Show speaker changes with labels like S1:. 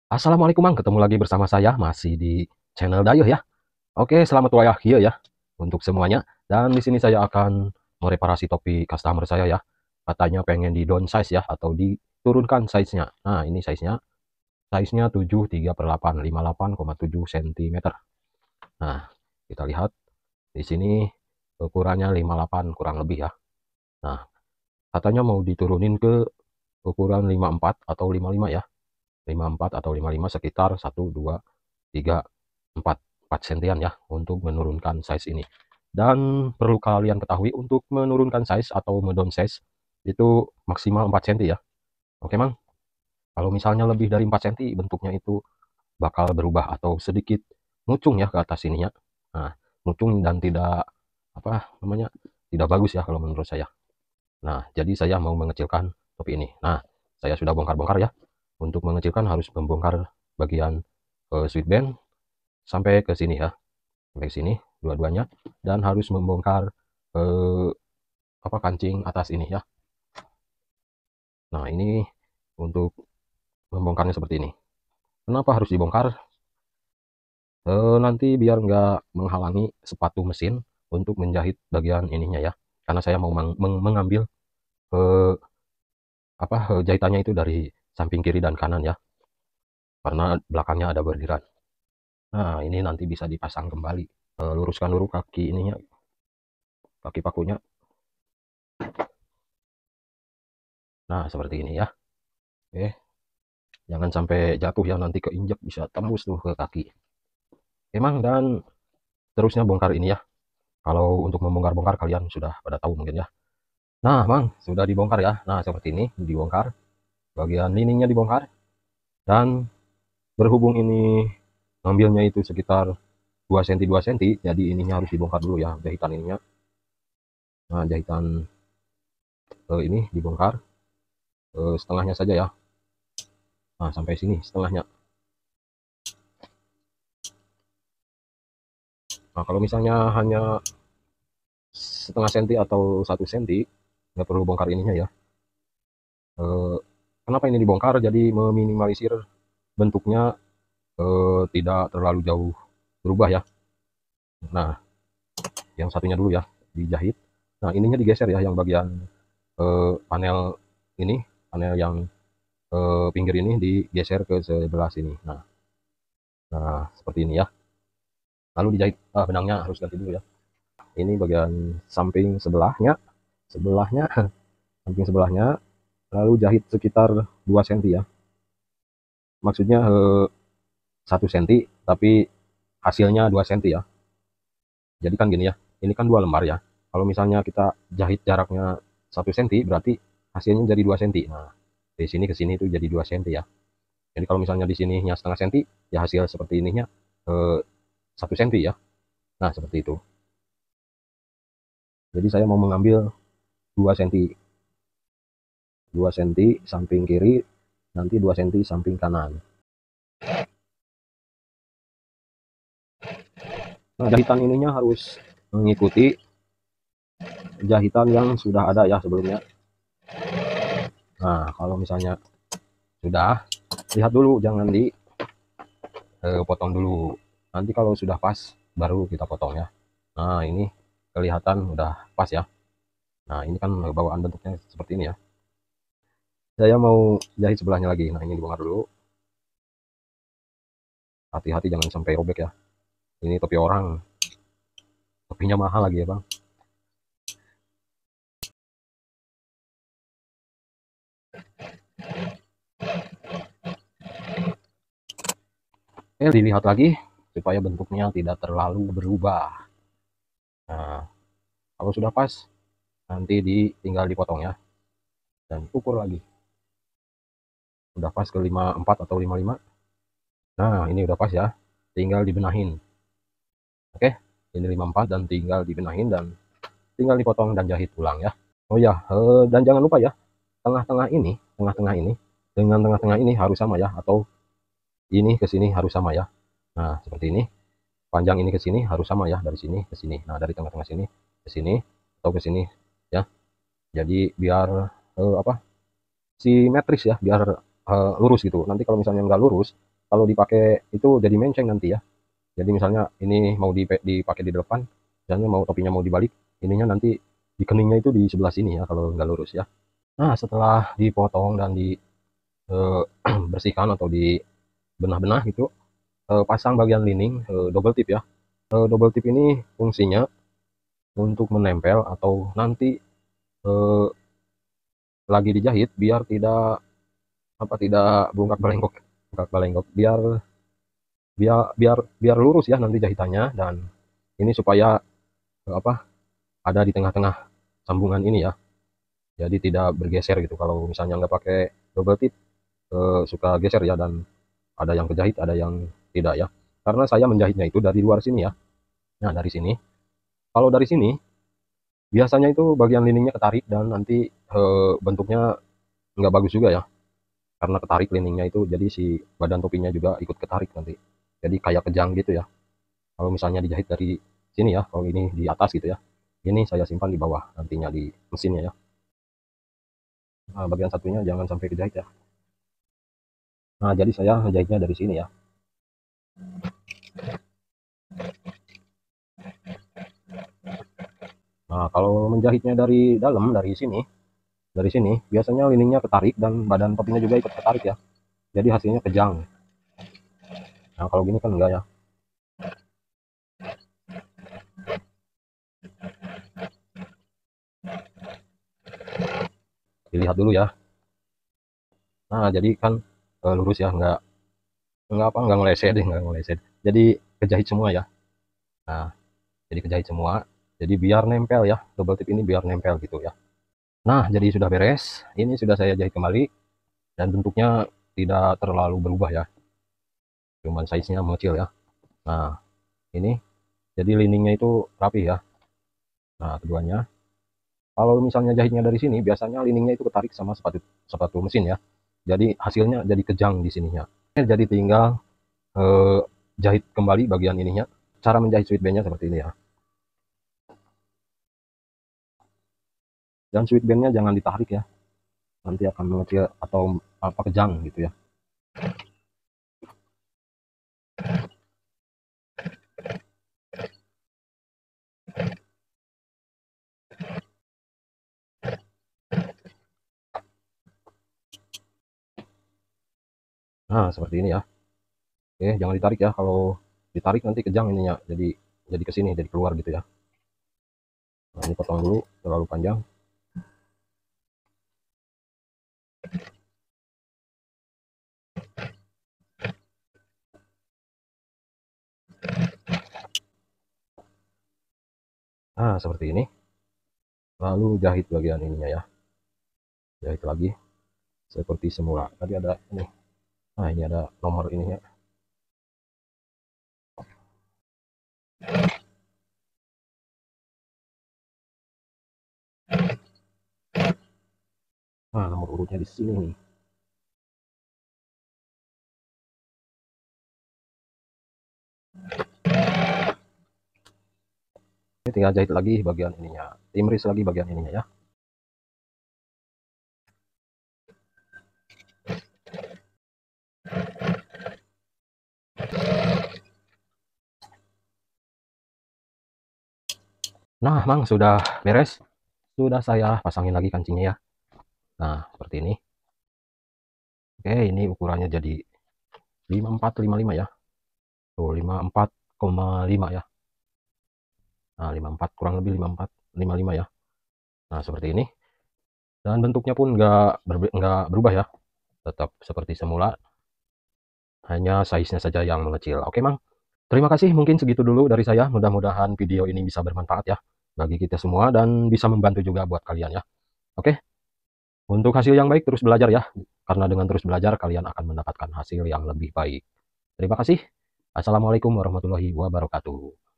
S1: Assalamualaikum Mang, ketemu lagi bersama saya masih di channel Dayo ya. Oke, selamat wayahkia ya untuk semuanya. Dan di sini saya akan mereparasi topi customer saya ya. Katanya pengen di downsize ya atau diturunkan size-nya. Nah, ini size-nya 73/8, 58,7 cm. Nah, kita lihat di sini ukurannya 58 kurang lebih ya. Nah, katanya mau diturunin ke ukuran 54 atau 55 ya. 54 atau 55 sekitar 1 2 3 4 4 sentian ya untuk menurunkan size ini. Dan perlu kalian ketahui untuk menurunkan size atau mendownsize itu maksimal 4 cm ya. Oke, Mang. Kalau misalnya lebih dari 4 cm bentuknya itu bakal berubah atau sedikit mucung ya ke atas sininya. Nah, mucung dan tidak apa namanya? Tidak bagus ya kalau menurut saya. Nah, jadi saya mau mengecilkan topi ini. Nah, saya sudah bongkar-bongkar ya. Untuk mengecilkan harus membongkar bagian sweatband sampai ke sini ya. Sampai sini dua-duanya dan harus membongkar eh, kancing atas ini ya. Nah, ini untuk membongkarnya seperti ini. Kenapa harus dibongkar? Nanti biar nggak menghalangi sepatu mesin untuk menjahit bagian ininya ya. Karena saya mau mengambil eh, jahitannya itu dari samping kiri dan kanan ya. Karena belakangnya ada bordiran. Nah, ini nanti bisa dipasang kembali. Luruskan dulu kaki ininya, kaki pakunya. Nah, seperti ini ya. Oke, jangan sampai jatuh ya, nanti keinjek bisa tembus tuh ke kaki. Emang dan terusnya bongkar ini ya. Kalau untuk membongkar-bongkar kalian sudah pada tahu mungkin ya. Nah, Mang, sudah dibongkar ya. Nah, seperti ini dibongkar. Bagian liningnya dibongkar dan berhubung ini ngambilnya itu sekitar 2 cm 2 cm, jadi ininya harus dibongkar dulu ya jahitan ininya. Nah, jahitan ini dibongkar setengahnya saja ya. Nah, sampai sini setengahnya. Nah, kalau misalnya hanya setengah senti atau 1 senti, nggak perlu bongkar ininya ya. Eh, Kenapa ini dibongkar? Jadi meminimalisir bentuknya tidak terlalu jauh berubah ya. Nah, yang satunya dulu ya dijahit. Nah, ininya digeser ya, yang bagian panel ini, panel yang pinggir ini digeser ke sebelah sini. Nah, seperti ini ya. Lalu dijahit benangnya harus ganti dulu ya. Ini bagian samping sebelahnya, sebelahnya, samping sebelahnya. Lalu jahit sekitar 2 cm ya. Maksudnya 1 cm, tapi hasilnya 2 cm ya. Jadi kan gini ya, ini kan 2 lembar ya. Kalau misalnya kita jahit jaraknya 1 cm, berarti hasilnya jadi 2 cm. Nah, dari sini ke sini itu jadi 2 cm ya. Jadi kalau misalnya di sininya setengah cm, ya hasil seperti ininya 1 cm ya. Nah, seperti itu. Jadi saya mau mengambil 2 cm. 2 cm samping kiri, nanti 2 cm samping kanan. Nah, jahitan ininya harus mengikuti jahitan yang sudah ada ya sebelumnya. Nah, kalau misalnya sudah, lihat dulu, jangan dipotong dulu. Nanti kalau sudah pas, baru kita potong ya. Nah, ini kelihatan udah pas ya. Nah, ini kan bawaan bentuknya seperti ini ya. Saya mau jahit sebelahnya lagi. Nah, ini dibongkar dulu. Hati-hati jangan sampai robek ya. Ini topi orang. Topinya mahal lagi ya, Bang. Dilihat lagi supaya bentuknya tidak terlalu berubah. Nah, kalau sudah pas, nanti tinggal dipotong ya. Dan ukur lagi. Udah pas ke 54 atau 55. Nah, ini udah pas ya. Tinggal dibenahin. Oke, ini 54 dan tinggal dibenahin dan tinggal dipotong dan jahit ulang ya. Oh ya, dan jangan lupa ya, tengah-tengah ini dengan tengah-tengah ini harus sama ya, atau ini ke sini harus sama ya. Nah, seperti ini. Panjang ini ke sini harus sama ya, dari sini ke sini. Nah, dari tengah-tengah sini ke sini atau ke sini ya. Jadi biar simetris ya, biar lurus gitu. Nanti kalau misalnya nggak lurus, kalau dipakai itu jadi menceng nanti ya. Jadi misalnya ini mau dipakai di depan, misalnya mau topinya mau dibalik, ininya nanti di keningnya itu di sebelah sini ya kalau nggak lurus ya. Nah setelah dipotong dan dibersihkan atau dibenah-benah gitu, pasang bagian lining double tip ya. Double tip ini fungsinya untuk menempel atau nanti eh, lagi dijahit biar tidak bungkak balenggok, biar biar biar biar lurus ya nanti jahitannya. Dan ini supaya apa ada di tengah-tengah sambungan ini ya, jadi tidak bergeser gitu. Kalau misalnya nggak pakai double tip suka geser ya, dan ada yang kejahit ada yang tidak ya, karena saya menjahitnya itu dari luar sini ya. Nah dari sini, kalau dari sini biasanya itu bagian liningnya ketarik dan nanti bentuknya nggak bagus juga ya, karena ketarik liningnya itu, jadi si badan topinya juga ikut ketarik nanti, jadi kayak kejang gitu ya. Kalau misalnya dijahit dari sini ya, kalau ini di atas gitu ya, ini saya simpan di bawah nantinya di mesinnya ya. Nah, bagian satunya jangan sampai kejahit ya. Nah jadi saya jahitnya dari sini ya. Nah kalau menjahitnya dari dalam, dari sini biasanya liningnya ketarik dan badan topinya juga ikut ketarik ya, jadi hasilnya kejang. Nah kalau gini kan enggak ya. Dilihat dulu ya. Nah jadi kan lurus ya, nggak ngeleset deh, nggak ngeleset, jadi kejahit semua ya. Nah jadi kejahit semua, jadi biar nempel ya, double tip ini biar nempel gitu ya. Nah jadi sudah beres, ini sudah saya jahit kembali dan bentuknya tidak terlalu berubah ya, cuman size nya mengecil ya. Nah ini jadi liningnya itu rapi ya. Nah keduanya, kalau misalnya jahitnya dari sini biasanya liningnya itu ketarik sama sepatu sepatu mesin ya, jadi hasilnya jadi kejang di sininya. Jadi tinggal eh, jahit kembali bagian ininya. Cara menjahit sweetbandnya seperti ini ya, dan sweetbandnya jangan ditarik ya, nanti akan mengecil atau apa kejang gitu ya. Nah seperti ini ya. Oke jangan ditarik ya, kalau ditarik nanti kejang ininya, jadi ke sini, jadi keluar gitu ya. Nah ini potong dulu terlalu panjang. Nah seperti ini, lalu jahit bagian ininya ya, jahit lagi seperti semula. Tadi ada ini, nah ini ada nomor ininya. Nah nomor urutnya di sini nih. Ini tinggal jahit lagi bagian ininya, timris lagi bagian ininya ya. Nah mang sudah beres, sudah saya pasangin lagi kancingnya ya. Nah seperti ini. Oke ini ukurannya jadi 5455 ya, tuh 54,5 ya. Nah 54 kurang lebih 54,55 ya. Nah seperti ini, dan bentuknya pun nggak berubah ya, tetap seperti semula, hanya size-nya saja yang mengecil. Oke mang, terima kasih, mungkin segitu dulu dari saya. Mudah-mudahan video ini bisa bermanfaat ya bagi kita semua dan bisa membantu juga buat kalian ya. Oke, untuk hasil yang baik terus belajar ya, karena dengan terus belajar kalian akan mendapatkan hasil yang lebih baik. Terima kasih. Assalamualaikum warahmatullahi wabarakatuh.